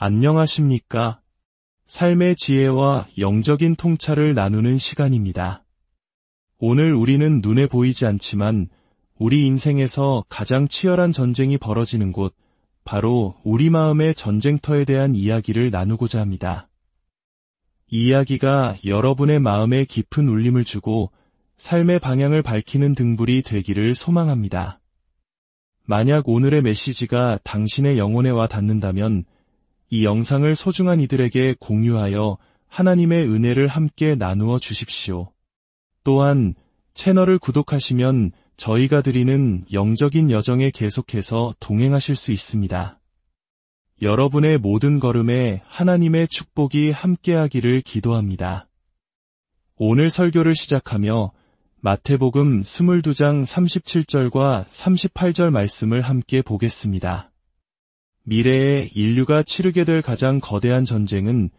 안녕하십니까? 삶의 지혜와 영적인 통찰을 나누는 시간입니다. 오늘 우리는 눈에 보이지 않지만 우리 인생에서 가장 치열한 전쟁이 벌어지는 곳, 바로 우리 마음의 전쟁터에 대한 이야기를 나누고자 합니다. 이 이야기가 여러분의 마음에 깊은 울림을 주고 삶의 방향을 밝히는 등불이 되기를 소망합니다. 만약 오늘의 메시지가 당신의 영혼에 와 닿는다면 이 영상을 소중한 이들에게 공유하여 하나님의 은혜를 함께 나누어 주십시오. 또한 채널을 구독하시면 저희가 드리는 영적인 여정에 계속해서 동행하실 수 있습니다. 여러분의 모든 걸음에 하나님의 축복이 함께하기를 기도합니다. 오늘 설교를 시작하며 마태복음 22장 37절과 38절 말씀을 함께 보겠습니다. 미래에 인류가 치르게 될 가장 거대한 전쟁은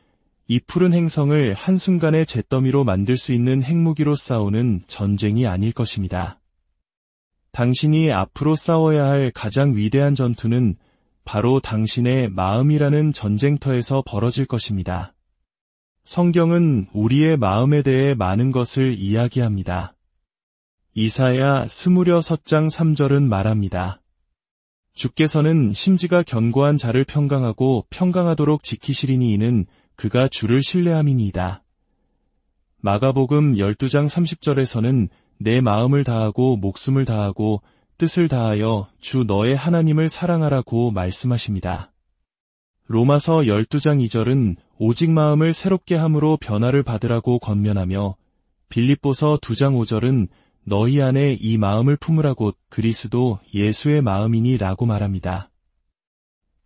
이 푸른 행성을 한순간에 잿더미로 만들 수 있는 핵무기로 싸우는 전쟁이 아닐 것입니다. 당신이 앞으로 싸워야 할 가장 위대한 전투는 바로 당신의 마음이라는 전쟁터에서 벌어질 것입니다. 성경은 우리의 마음에 대해 많은 것을 이야기합니다. 이사야 26장 3절은 말합니다. 주께서는 심지가 견고한 자를 평강하고 평강하도록 지키시리니 이는 그가 주를 신뢰함이니이다. 마가복음 12장 30절에서는 내 마음을 다하고 목숨을 다하고 뜻을 다하여 주 너의 하나님을 사랑하라고 말씀하십니다. 로마서 12장 2절은 오직 마음을 새롭게 함으로 변화를 받으라고 권면하며 빌립보서 2장 5절은 너희 안에 이 마음을 품으라 곧 그리스도 예수의 마음이니 라고 말합니다.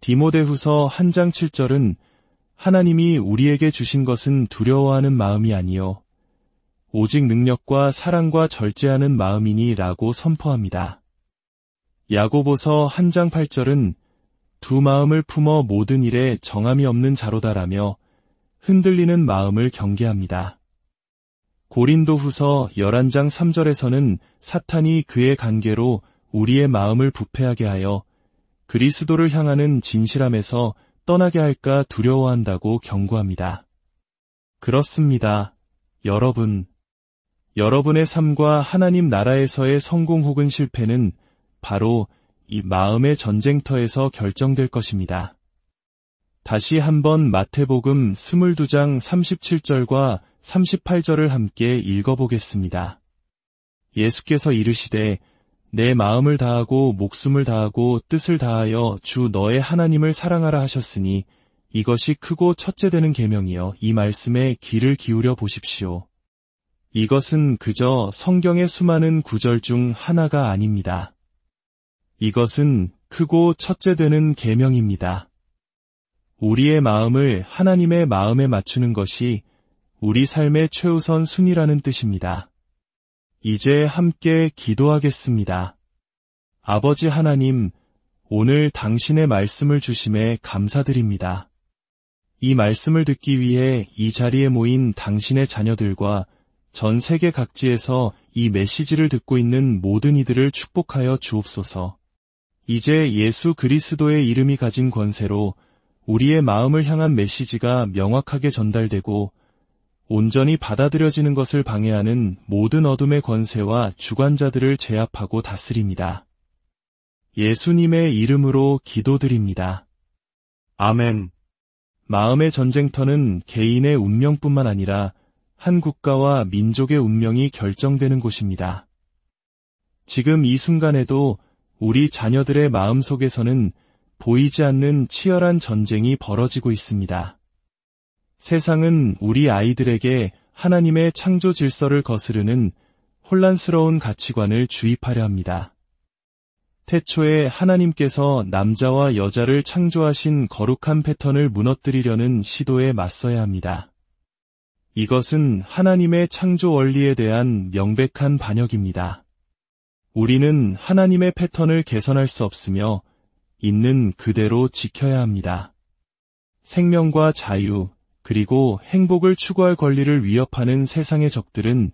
디모데후서 1장 7절은 하나님이 우리에게 주신 것은 두려워하는 마음이 아니요 오직 능력과 사랑과 절제하는 마음이니 라고 선포합니다. 야고보서 1장 8절은 두 마음을 품어 모든 일에 정함이 없는 자로다라며 흔들리는 마음을 경계합니다. 고린도후서 11장 3절에서는 사탄이 그의 관계로 우리의 마음을 부패하게 하여 그리스도를 향하는 진실함에서 떠나게 할까 두려워한다고 경고합니다. 그렇습니다. 여러분의 삶과 하나님 나라에서의 성공 혹은 실패는 바로 이 마음의 전쟁터에서 결정될 것입니다. 다시 한번 마태복음 22장 37절과 38절을 함께 읽어보겠습니다. 예수께서 이르시되 내 마음을 다하고 목숨을 다하고 뜻을 다하여 주 너의 하나님을 사랑하라 하셨으니 이것이 크고 첫째 되는 계명이여 이 말씀에 귀를 기울여 보십시오. 이것은 그저 성경의 수많은 구절 중 하나가 아닙니다. 이것은 크고 첫째 되는 계명입니다. 우리의 마음을 하나님의 마음에 맞추는 것이 우리 삶의 최우선 순위라는 뜻입니다. 이제 함께 기도하겠습니다. 아버지 하나님, 오늘 당신의 말씀을 주심에 감사드립니다. 이 말씀을 듣기 위해 이 자리에 모인 당신의 자녀들과 전 세계 각지에서 이 메시지를 듣고 있는 모든 이들을 축복하여 주옵소서. 이제 예수 그리스도의 이름이 가진 권세로 우리의 마음을 향한 메시지가 명확하게 전달되고 온전히 받아들여지는 것을 방해하는 모든 어둠의 권세와 주관자들을 제압하고 다스립니다. 예수님의 이름으로 기도드립니다. 아멘. 마음의 전쟁터는 개인의 운명뿐만 아니라 한 국가와 민족의 운명이 결정되는 곳입니다. 지금 이 순간에도 우리 자녀들의 마음속에서는 보이지 않는 치열한 전쟁이 벌어지고 있습니다. 세상은 우리 아이들에게 하나님의 창조 질서를 거스르는 혼란스러운 가치관을 주입하려 합니다. 태초에 하나님께서 남자와 여자를 창조하신 거룩한 패턴을 무너뜨리려는 시도에 맞서야 합니다. 이것은 하나님의 창조 원리에 대한 명백한 반역입니다. 우리는 하나님의 패턴을 개선할 수 없으며 있는 그대로 지켜야 합니다. 생명과 자유, 그리고 행복을 추구할 권리를 위협하는 세상의 적들은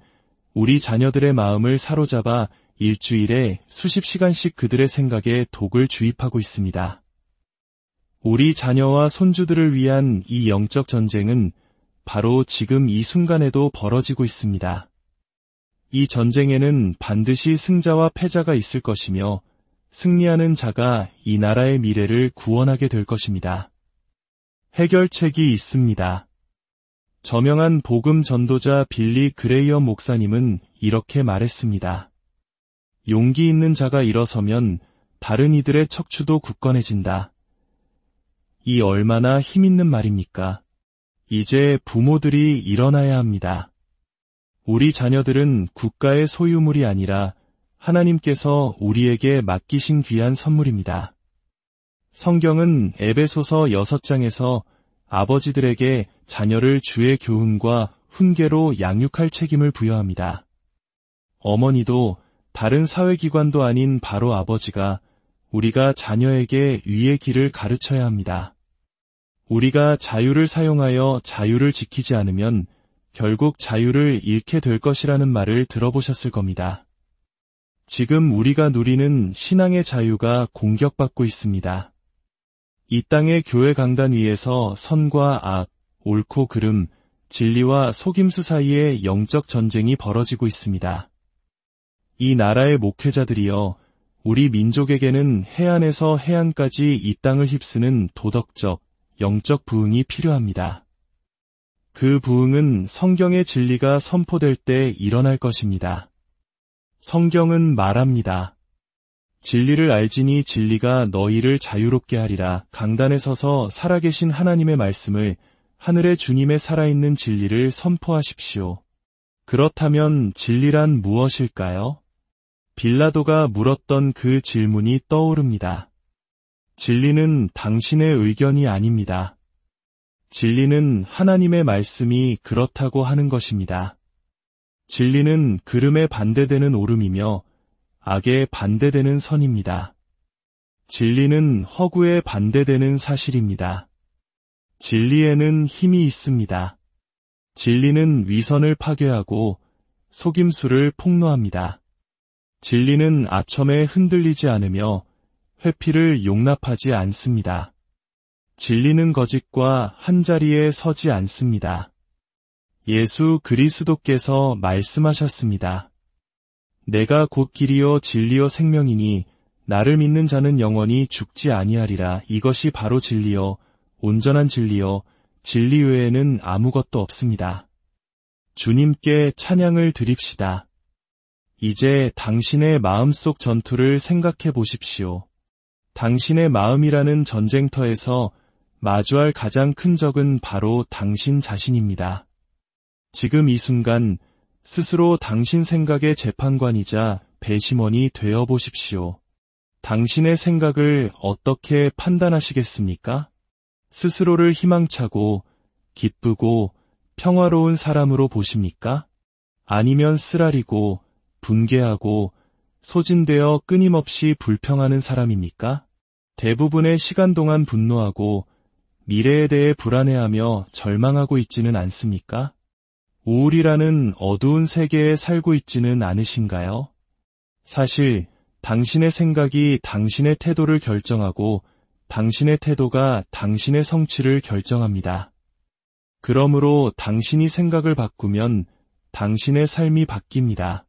우리 자녀들의 마음을 사로잡아 일주일에 수십 시간씩 그들의 생각에 독을 주입하고 있습니다. 우리 자녀와 손주들을 위한 이 영적 전쟁은 바로 지금 이 순간에도 벌어지고 있습니다. 이 전쟁에는 반드시 승자와 패자가 있을 것이며 승리하는 자가 이 나라의 미래를 구원하게 될 것입니다. 해결책이 있습니다. 저명한 복음 전도자 빌리 그레이엄 목사님은 이렇게 말했습니다. 용기 있는 자가 일어서면 다른 이들의 척추도 굳건해진다. 이 얼마나 힘있는 말입니까? 이제 부모들이 일어나야 합니다. 우리 자녀들은 국가의 소유물이 아니라 하나님께서 우리에게 맡기신 귀한 선물입니다. 성경은 에베소서 6장에서 아버지들에게 자녀를 주의 교훈과 훈계로 양육할 책임을 부여합니다. 어머니도 다른 사회기관도 아닌 바로 아버지가 우리가 자녀에게 위의 길을 가르쳐야 합니다. 우리가 자유를 사용하여 자유를 지키지 않으면 결국 자유를 잃게 될 것이라는 말을 들어보셨을 겁니다. 지금 우리가 누리는 신앙의 자유가 공격받고 있습니다. 이 땅의 교회 강단 위에서 선과 악, 옳고 그름, 진리와 속임수 사이에 영적 전쟁이 벌어지고 있습니다. 이 나라의 목회자들이여, 우리 민족에게는 해안에서 해안까지 이 땅을 휩쓰는 도덕적, 영적 부흥이 필요합니다. 그 부흥은 성경의 진리가 선포될 때 일어날 것입니다. 성경은 말합니다. 진리를 알지니 진리가 너희를 자유롭게 하리라. 강단에 서서 살아계신 하나님의 말씀을, 하늘의 주님의 살아있는 진리를 선포하십시오. 그렇다면 진리란 무엇일까요? 빌라도가 물었던 그 질문이 떠오릅니다. 진리는 당신의 의견이 아닙니다. 진리는 하나님의 말씀이 그렇다고 하는 것입니다. 진리는 그름에 반대되는 오름이며 악에 반대되는 선입니다. 진리는 허구에 반대되는 사실입니다. 진리에는 힘이 있습니다. 진리는 위선을 파괴하고 속임수를 폭로합니다. 진리는 아첨에 흔들리지 않으며 회피를 용납하지 않습니다. 진리는 거짓과 한자리에 서지 않습니다. 예수 그리스도께서 말씀하셨습니다. 내가 곧 길이요 진리요 생명이니 나를 믿는 자는 영원히 죽지 아니하리라. 이것이 바로 진리요 온전한 진리요 진리 외에는 아무것도 없습니다. 주님께 찬양을 드립시다. 이제 당신의 마음속 전투를 생각해 보십시오. 당신의 마음이라는 전쟁터에서 마주할 가장 큰 적은 바로 당신 자신입니다. 지금 이 순간 스스로 당신 생각의 재판관이자 배심원이 되어 보십시오. 당신의 생각을 어떻게 판단하시겠습니까? 스스로를 희망차고 기쁘고 평화로운 사람으로 보십니까? 아니면 쓰라리고 분개하고 소진되어 끊임없이 불평하는 사람입니까? 대부분의 시간 동안 분노하고 미래에 대해 불안해하며 절망하고 있지는 않습니까? 우울이라는 어두운 세계에 살고 있지는 않으신가요? 사실 당신의 생각이 당신의 태도를 결정하고 당신의 태도가 당신의 성취를 결정합니다. 그러므로 당신이 생각을 바꾸면 당신의 삶이 바뀝니다.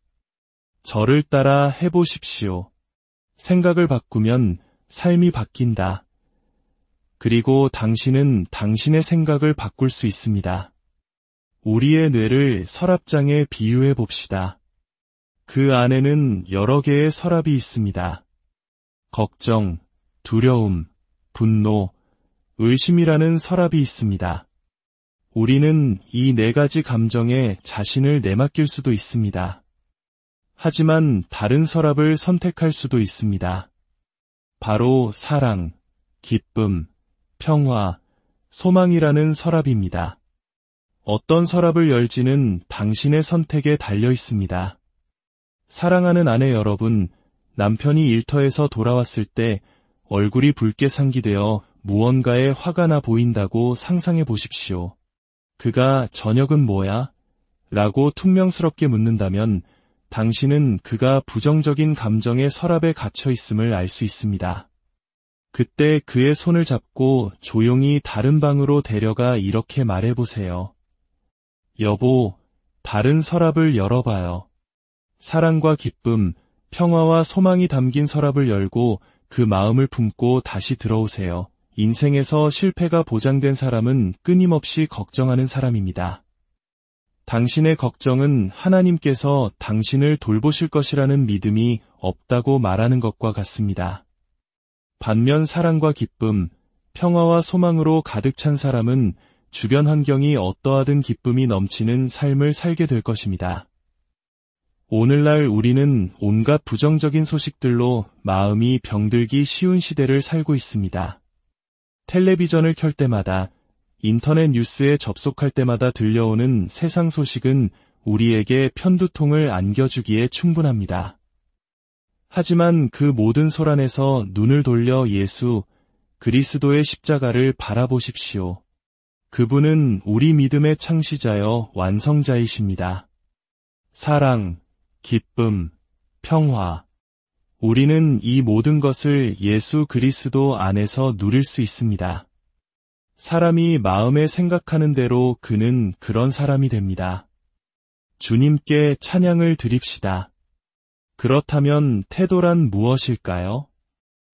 저를 따라 해보십시오. 생각을 바꾸면 삶이 바뀐다. 그리고 당신은 당신의 생각을 바꿀 수 있습니다. 우리의 뇌를 서랍장에 비유해 봅시다. 그 안에는 여러 개의 서랍이 있습니다. 걱정, 두려움, 분노, 의심이라는 서랍이 있습니다. 우리는 이 네 가지 감정에 자신을 내맡길 수도 있습니다. 하지만 다른 서랍을 선택할 수도 있습니다. 바로 사랑, 기쁨, 평화, 소망이라는 서랍입니다. 어떤 서랍을 열지는 당신의 선택에 달려 있습니다. 사랑하는 아내 여러분, 남편이 일터에서 돌아왔을 때 얼굴이 붉게 상기되어 무언가에 화가 나 보인다고 상상해 보십시오. 그가 저녁은 뭐야? 라고 퉁명스럽게 묻는다면 당신은 그가 부정적인 감정의 서랍에 갇혀 있음을 알 수 있습니다. 그때 그의 손을 잡고 조용히 다른 방으로 데려가 이렇게 말해보세요. 여보, 다른 서랍을 열어봐요. 사랑과 기쁨, 평화와 소망이 담긴 서랍을 열고 그 마음을 품고 다시 들어오세요. 인생에서 실패가 보장된 사람은 끊임없이 걱정하는 사람입니다. 당신의 걱정은 하나님께서 당신을 돌보실 것이라는 믿음이 없다고 말하는 것과 같습니다. 반면 사랑과 기쁨, 평화와 소망으로 가득 찬 사람은 주변 환경이 어떠하든 기쁨이 넘치는 삶을 살게 될 것입니다. 오늘날 우리는 온갖 부정적인 소식들로 마음이 병들기 쉬운 시대를 살고 있습니다. 텔레비전을 켤 때마다, 인터넷 뉴스에 접속할 때마다 들려오는 세상 소식은 우리에게 편두통을 안겨주기에 충분합니다. 하지만 그 모든 소란에서 눈을 돌려 예수, 그리스도의 십자가를 바라보십시오. 그분은 우리 믿음의 창시자여 완성자이십니다. 사랑, 기쁨, 평화. 우리는 이 모든 것을 예수 그리스도 안에서 누릴 수 있습니다. 사람이 마음에 생각하는 대로 그는 그런 사람이 됩니다. 주님께 찬양을 드립시다. 그렇다면 태도란 무엇일까요?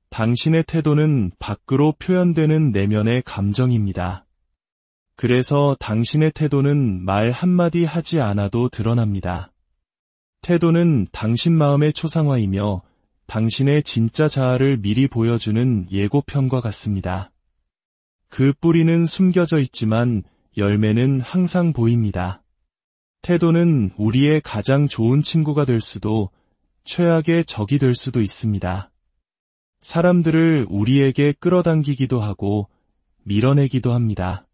당신의 태도는 밖으로 표현되는 내면의 감정입니다. 그래서 당신의 태도는 말 한마디 하지 않아도 드러납니다. 태도는 당신 마음의 초상화이며 당신의 진짜 자아를 미리 보여주는 예고편과 같습니다. 그 뿌리는 숨겨져 있지만 열매는 항상 보입니다. 태도는 우리의 가장 좋은 친구가 될 수도 최악의 적이 될 수도 있습니다. 사람들을 우리에게 끌어당기기도 하고 밀어내기도 합니다.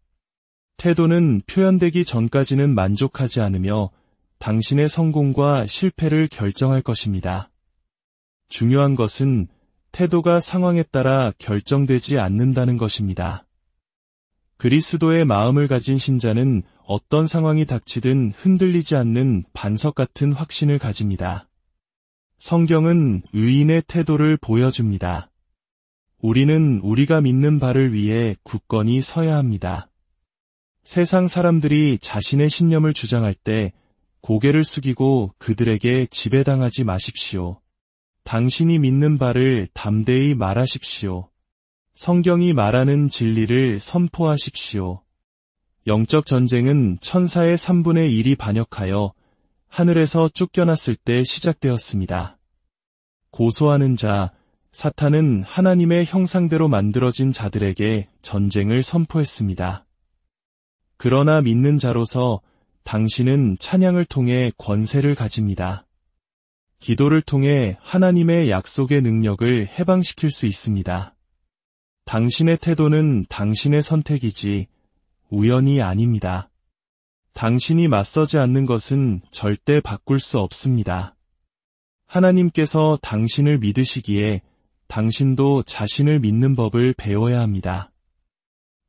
태도는 표현되기 전까지는 만족하지 않으며 당신의 성공과 실패를 결정할 것입니다. 중요한 것은 태도가 상황에 따라 결정되지 않는다는 것입니다. 그리스도의 마음을 가진 신자는 어떤 상황이 닥치든 흔들리지 않는 반석 같은 확신을 가집니다. 성경은 의인의 태도를 보여줍니다. 우리는 우리가 믿는 바를 위해 굳건히 서야 합니다. 세상 사람들이 자신의 신념을 주장할 때 고개를 숙이고 그들에게 지배당하지 마십시오. 당신이 믿는 바를 담대히 말하십시오. 성경이 말하는 진리를 선포하십시오. 영적 전쟁은 천사의 3분의 1이 반역하여 하늘에서 쫓겨났을 때 시작되었습니다. 고소하는 자, 사탄은 하나님의 형상대로 만들어진 자들에게 전쟁을 선포했습니다. 그러나 믿는 자로서 당신은 찬양을 통해 권세를 가집니다. 기도를 통해 하나님의 약속의 능력을 해방시킬 수 있습니다. 당신의 태도는 당신의 선택이지 우연이 아닙니다. 당신이 맞서지 않는 것은 절대 바꿀 수 없습니다. 하나님께서 당신을 믿으시기에 당신도 자신을 믿는 법을 배워야 합니다.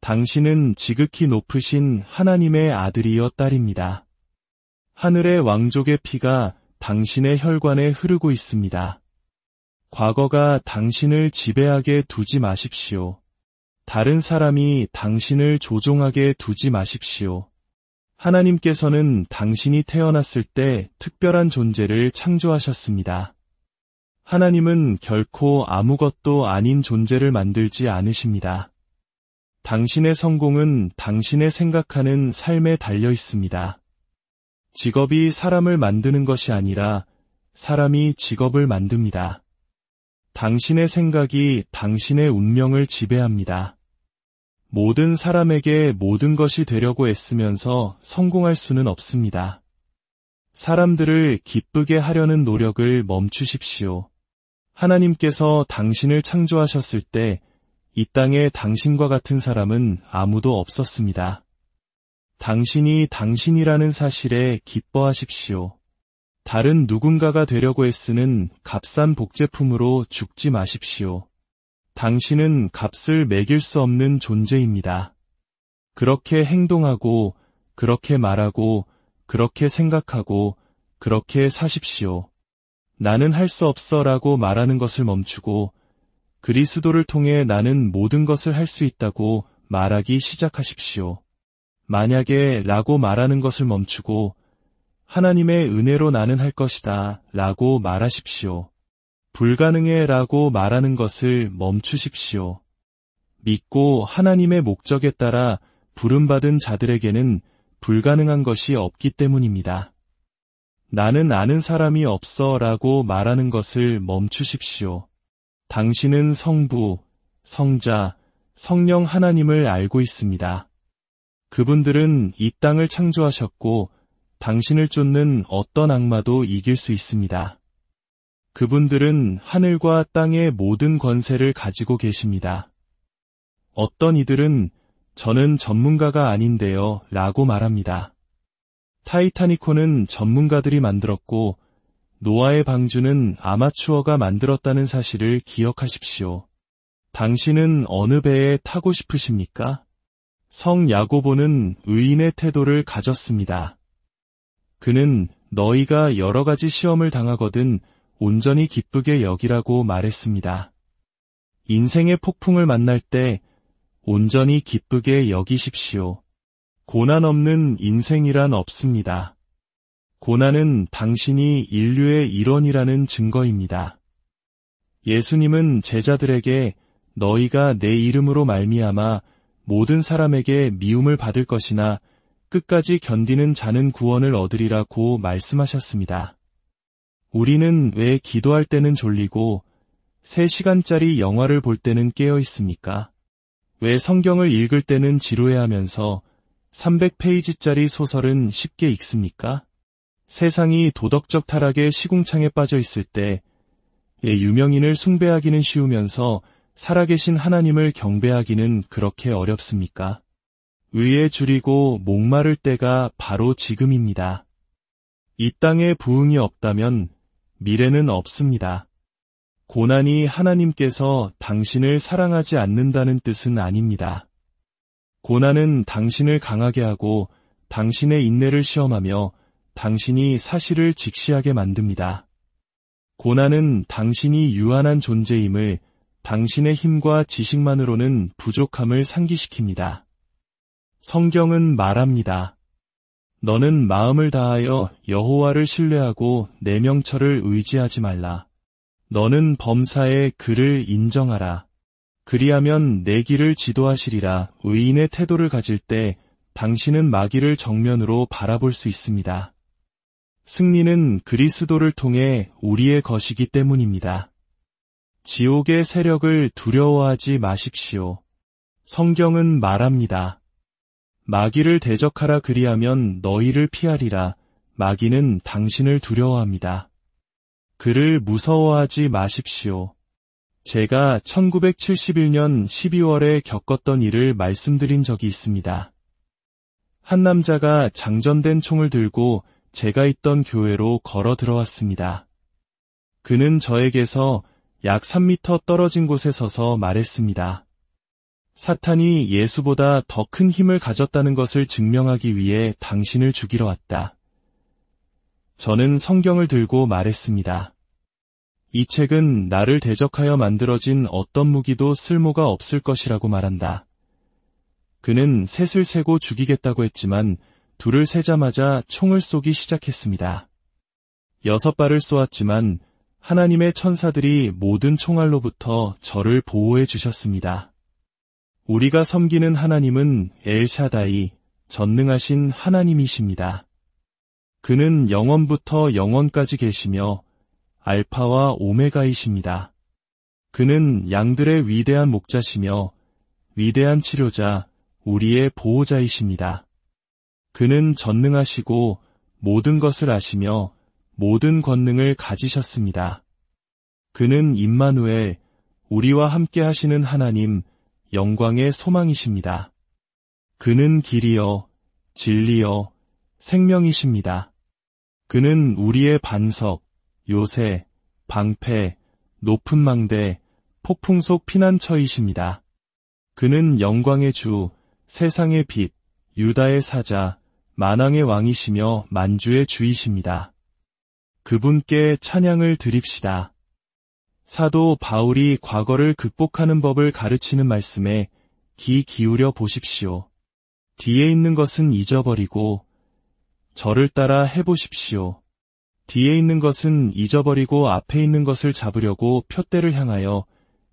당신은 지극히 높으신 하나님의 아들이여 딸입니다. 하늘의 왕족의 피가 당신의 혈관에 흐르고 있습니다. 과거가 당신을 지배하게 두지 마십시오. 다른 사람이 당신을 조종하게 두지 마십시오. 하나님께서는 당신이 태어났을 때 특별한 존재를 창조하셨습니다. 하나님은 결코 아무것도 아닌 존재를 만들지 않으십니다. 당신의 성공은 당신의 생각하는 삶에 달려 있습니다. 직업이 사람을 만드는 것이 아니라 사람이 직업을 만듭니다. 당신의 생각이 당신의 운명을 지배합니다. 모든 사람에게 모든 것이 되려고 애쓰면서 성공할 수는 없습니다. 사람들을 기쁘게 하려는 노력을 멈추십시오. 하나님께서 당신을 창조하셨을 때 이 땅에 당신과 같은 사람은 아무도 없었습니다. 당신이 당신이라는 사실에 기뻐하십시오. 다른 누군가가 되려고 애쓰는 값싼 복제품으로 죽지 마십시오. 당신은 값을 매길 수 없는 존재입니다. 그렇게 행동하고, 그렇게 말하고, 그렇게 생각하고, 그렇게 사십시오. 나는 할 수 없어 라고 말하는 것을 멈추고, 그리스도를 통해 나는 모든 것을 할 수 있다고 말하기 시작하십시오. 만약에 라고 말하는 것을 멈추고 하나님의 은혜로 나는 할 것이다 라고 말하십시오. 불가능해 라고 말하는 것을 멈추십시오. 믿고 하나님의 목적에 따라 부름받은 자들에게는 불가능한 것이 없기 때문입니다. 나는 아는 사람이 없어 라고 말하는 것을 멈추십시오. 당신은 성부, 성자, 성령 하나님을 알고 있습니다. 그분들은 이 땅을 창조하셨고 당신을 쫓는 어떤 악마도 이길 수 있습니다. 그분들은 하늘과 땅의 모든 권세를 가지고 계십니다. 어떤 이들은 저는 전문가가 아닌데요 라고 말합니다. 타이타닉호는 전문가들이 만들었고 노아의 방주는 아마추어가 만들었다는 사실을 기억하십시오. 당신은 어느 배에 타고 싶으십니까? 성 야고보는 의인의 태도를 가졌습니다. 그는 너희가 여러 가지 시험을 당하거든 온전히 기쁘게 여기라고 말했습니다. 인생의 폭풍을 만날 때 온전히 기쁘게 여기십시오. 고난 없는 인생이란 없습니다. 고난은 당신이 인류의 일원이라는 증거입니다. 예수님은 제자들에게 너희가 내 이름으로 말미암아 모든 사람에게 미움을 받을 것이나 끝까지 견디는 자는 구원을 얻으리라고 말씀하셨습니다. 우리는 왜 기도할 때는 졸리고 3시간짜리 영화를 볼 때는 깨어 있습니까? 왜 성경을 읽을 때는 지루해하면서 300페이지짜리 소설은 쉽게 읽습니까? 세상이 도덕적 타락의 시궁창에 빠져 있을 때 유명인을 숭배하기는 쉬우면서 살아계신 하나님을 경배하기는 그렇게 어렵습니까? 의에 줄이고 목마를 때가 바로 지금입니다. 이 땅에 부흥이 없다면 미래는 없습니다. 고난이 하나님께서 당신을 사랑하지 않는다는 뜻은 아닙니다. 고난은 당신을 강하게 하고 당신의 인내를 시험하며 당신이 사실을 직시하게 만듭니다. 고난은 당신이 유한한 존재임을 당신의 힘과 지식만으로는 부족함을 상기시킵니다. 성경은 말합니다. 너는 마음을 다하여 여호와를 신뢰하고 내 명철을 의지하지 말라. 너는 범사에 그를 인정하라. 그리하면 내 길을 지도하시리라. 의인의 태도를 가질 때 당신은 마귀를 정면으로 바라볼 수 있습니다. 승리는 그리스도를 통해 우리의 것이기 때문입니다. 지옥의 세력을 두려워하지 마십시오. 성경은 말합니다. 마귀를 대적하라 그리하면 너희를 피하리라. 마귀는 당신을 두려워합니다. 그를 무서워하지 마십시오. 제가 1971년 12월에 겪었던 일을 말씀드린 적이 있습니다. 한 남자가 장전된 총을 들고 제가 있던 교회로 걸어 들어왔습니다. 그는 저에게서 약 3m 떨어진 곳에 서서 말했습니다. 사탄이 예수보다 더 큰 힘을 가졌다는 것을 증명하기 위해 당신을 죽이러 왔다. 저는 성경을 들고 말했습니다. 이 책은 나를 대적하여 만들어진 어떤 무기도 쓸모가 없을 것이라고 말한다. 그는 셋을 세고 죽이겠다고 했지만 둘을 세자마자 총을 쏘기 시작했습니다. 6발을 쏘았지만 하나님의 천사들이 모든 총알로부터 저를 보호해 주셨습니다. 우리가 섬기는 하나님은 엘샤다이, 전능하신 하나님이십니다. 그는 영원부터 영원까지 계시며 알파와 오메가이십니다. 그는 양들의 위대한 목자시며 위대한 치료자, 우리의 보호자이십니다. 그는 전능하시고 모든 것을 아시며 모든 권능을 가지셨습니다. 그는 임마누엘, 우리와 함께 하시는 하나님, 영광의 소망이십니다. 그는 길이요, 진리요, 생명이십니다. 그는 우리의 반석, 요새, 방패, 높은 망대, 폭풍 속 피난처이십니다. 그는 영광의 주, 세상의 빛, 유다의 사자, 만왕의 왕이시며 만주의 주이십니다. 그분께 찬양을 드립시다. 사도 바울이 과거를 극복하는 법을 가르치는 말씀에 귀 기울여 보십시오. 뒤에 있는 것은 잊어버리고 저를 따라 해보십시오. 뒤에 있는 것은 잊어버리고 앞에 있는 것을 잡으려고 표대를 향하여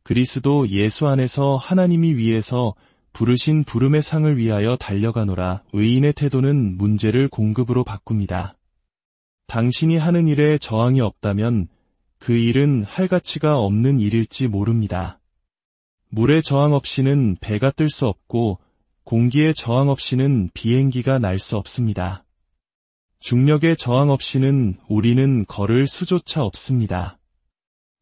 그리스도 예수 안에서 하나님이 위에서 부르신 부름의 상을 위하여 달려가노라. 의인의 태도는 문제를 공급으로 바꿉니다. 당신이 하는 일에 저항이 없다면 그 일은 할 가치가 없는 일일지 모릅니다. 물에 저항 없이는 배가 뜰 수 없고 공기에 저항 없이는 비행기가 날 수 없습니다. 중력에 저항 없이는 우리는 걸을 수조차 없습니다.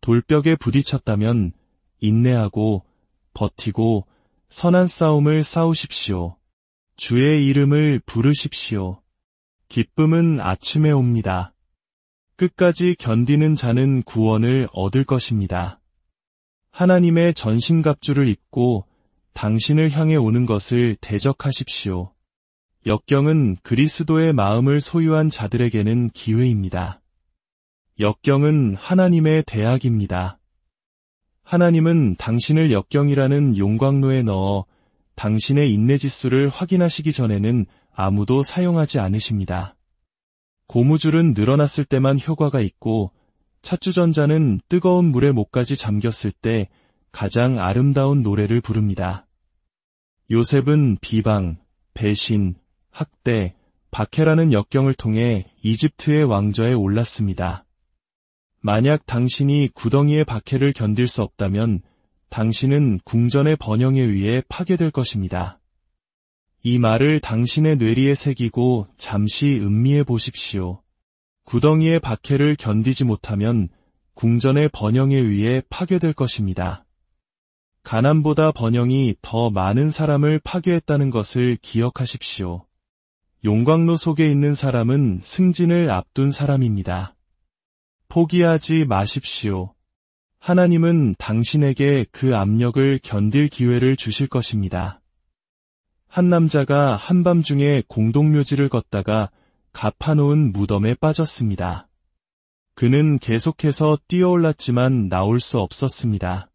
돌벽에 부딪혔다면 인내하고 버티고 선한 싸움을 싸우십시오. 주의 이름을 부르십시오. 기쁨은 아침에 옵니다. 끝까지 견디는 자는 구원을 얻을 것입니다. 하나님의 전신갑주를 입고 당신을 향해 오는 것을 대적하십시오. 역경은 그리스도의 마음을 소유한 자들에게는 기회입니다. 역경은 하나님의 대학입니다. 하나님은 당신을 역경이라는 용광로에 넣어 당신의 인내지수를 확인하시기 전에는 아무도 사용하지 않으십니다. 고무줄은 늘어났을 때만 효과가 있고 찻주전자는 뜨거운 물에 목까지 잠겼을 때 가장 아름다운 노래를 부릅니다. 요셉은 비방, 배신, 학대, 박해라는 역경을 통해 이집트의 왕좌에 올랐습니다. 만약 당신이 구덩이의 박해를 견딜 수 없다면 당신은 궁전의 번영에 의해 파괴될 것입니다. 이 말을 당신의 뇌리에 새기고 잠시 음미해 보십시오. 구덩이의 박해를 견디지 못하면 궁전의 번영에 의해 파괴될 것입니다. 가난보다 번영이 더 많은 사람을 파괴했다는 것을 기억하십시오. 용광로 속에 있는 사람은 승진을 앞둔 사람입니다. 포기하지 마십시오. 하나님은 당신에게 그 압력을 견딜 기회를 주실 것입니다. 한 남자가 한밤중에 공동묘지를 걷다가 갚아놓은 무덤에 빠졌습니다. 그는 계속해서 뛰어올랐지만 나올 수 없었습니다.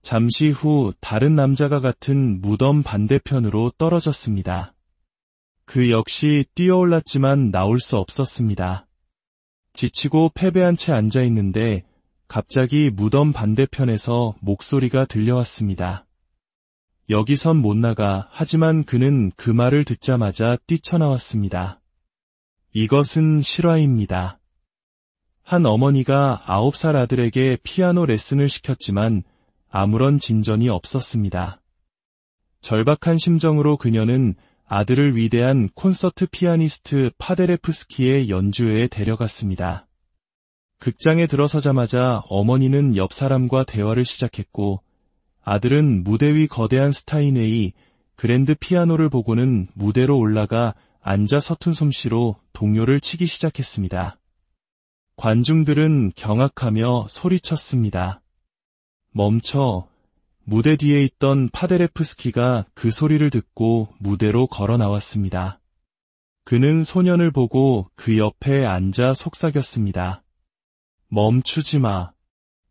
잠시 후 다른 남자가 같은 무덤 반대편으로 떨어졌습니다. 그 역시 뛰어올랐지만 나올 수 없었습니다. 지치고 패배한 채 앉아 있는데 갑자기 무덤 반대편에서 목소리가 들려왔습니다. 여기선 못 나가. 하지만 그는 그 말을 듣자마자 뛰쳐나왔습니다. 이것은 실화입니다. 한 어머니가 9살 아들에게 피아노 레슨을 시켰지만 아무런 진전이 없었습니다. 절박한 심정으로 그녀는 아들을 위대한 콘서트 피아니스트 파데레프스키의 연주회에 데려갔습니다. 극장에 들어서자마자 어머니는 옆 사람과 대화를 시작했고 아들은 무대 위 거대한 스타인웨이 그랜드 피아노를 보고는 무대로 올라가 앉아 서툰 솜씨로 동요를 치기 시작했습니다. 관중들은 경악하며 소리쳤습니다. 멈춰. 무대 뒤에 있던 파데레프스키가 그 소리를 듣고 무대로 걸어 나왔습니다. 그는 소년을 보고 그 옆에 앉아 속삭였습니다. 멈추지 마.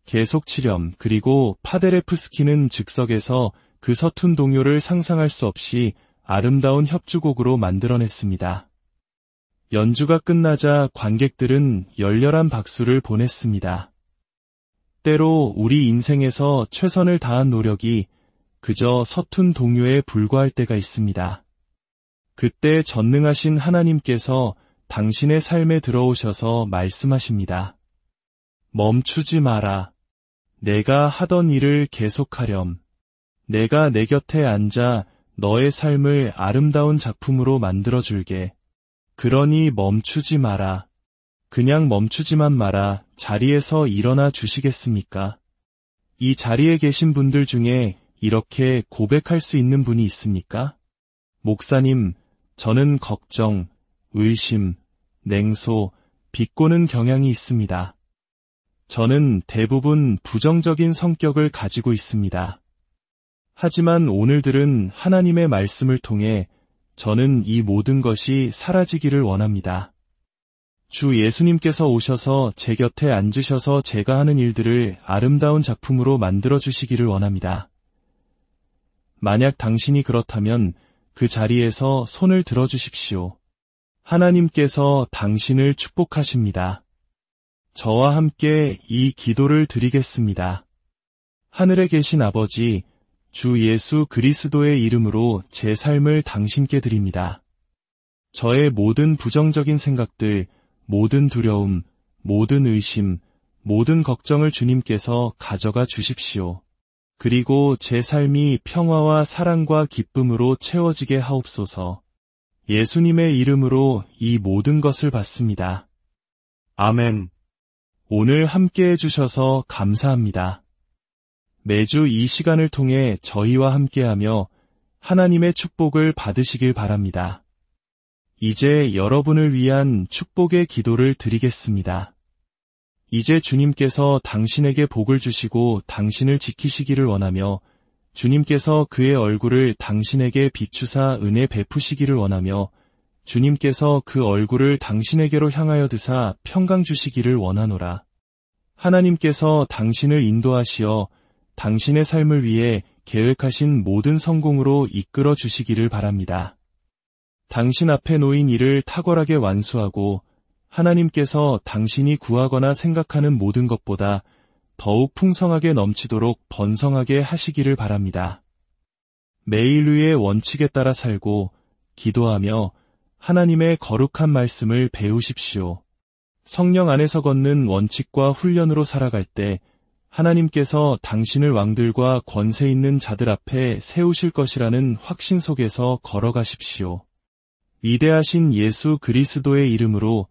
계속 치렴. 그리고 파데레프스키는 즉석에서 그 서툰 동요를 상상할 수 없이 아름다운 협주곡으로 만들어냈습니다. 연주가 끝나자 관객들은 열렬한 박수를 보냈습니다. 때로 우리 인생에서 최선을 다한 노력이 그저 서툰 동요에 불과할 때가 있습니다. 그때 전능하신 하나님께서 당신의 삶에 들어오셔서 말씀하십니다. 멈추지 마라. 내가 하던 일을 계속하렴. 내가 내 곁에 앉아 너의 삶을 아름다운 작품으로 만들어줄게. 그러니 멈추지 마라. 그냥 멈추지만 마라. 자리에서 일어나 주시겠습니까? 이 자리에 계신 분들 중에 이렇게 고백할 수 있는 분이 있습니까? 목사님, 저는 걱정, 의심, 냉소, 비꼬는 경향이 있습니다. 저는 대부분 부정적인 성격을 가지고 있습니다. 하지만 오늘 들은 하나님의 말씀을 통해 저는 이 모든 것이 사라지기를 원합니다. 주 예수님께서 오셔서 제 곁에 앉으셔서 제가 하는 일들을 아름다운 작품으로 만들어 주시기를 원합니다. 만약 당신이 그렇다면 그 자리에서 손을 들어 주십시오. 하나님께서 당신을 축복하십니다. 저와 함께 이 기도를 드리겠습니다. 하늘에 계신 아버지, 주 예수 그리스도의 이름으로 제 삶을 당신께 드립니다. 저의 모든 부정적인 생각들, 모든 두려움, 모든 의심, 모든 걱정을 주님께서 가져가 주십시오. 그리고 제 삶이 평화와 사랑과 기쁨으로 채워지게 하옵소서. 예수님의 이름으로 이 모든 것을 받습니다. 아멘. 오늘 함께 해주셔서 감사합니다. 매주 이 시간을 통해 저희와 함께하며 하나님의 축복을 받으시길 바랍니다. 이제 여러분을 위한 축복의 기도를 드리겠습니다. 이제 주님께서 당신에게 복을 주시고 당신을 지키시기를 원하며 주님께서 그의 얼굴을 당신에게 비추사 은혜 베푸시기를 원하며 주님께서 그 얼굴을 당신에게로 향하여 드사 평강 주시기를 원하노라. 하나님께서 당신을 인도하시어 당신의 삶을 위해 계획하신 모든 성공으로 이끌어 주시기를 바랍니다. 당신 앞에 놓인 일을 탁월하게 완수하고 하나님께서 당신이 구하거나 생각하는 모든 것보다 더욱 풍성하게 넘치도록 번성하게 하시기를 바랍니다. 매일 위의 원칙에 따라 살고 기도하며 하나님의 거룩한 말씀을 배우십시오. 성령 안에서 걷는 원칙과 훈련으로 살아갈 때 하나님께서 당신을 왕들과 권세 있는 자들 앞에 세우실 것이라는 확신 속에서 걸어가십시오. 위대하신 예수 그리스도의 이름으로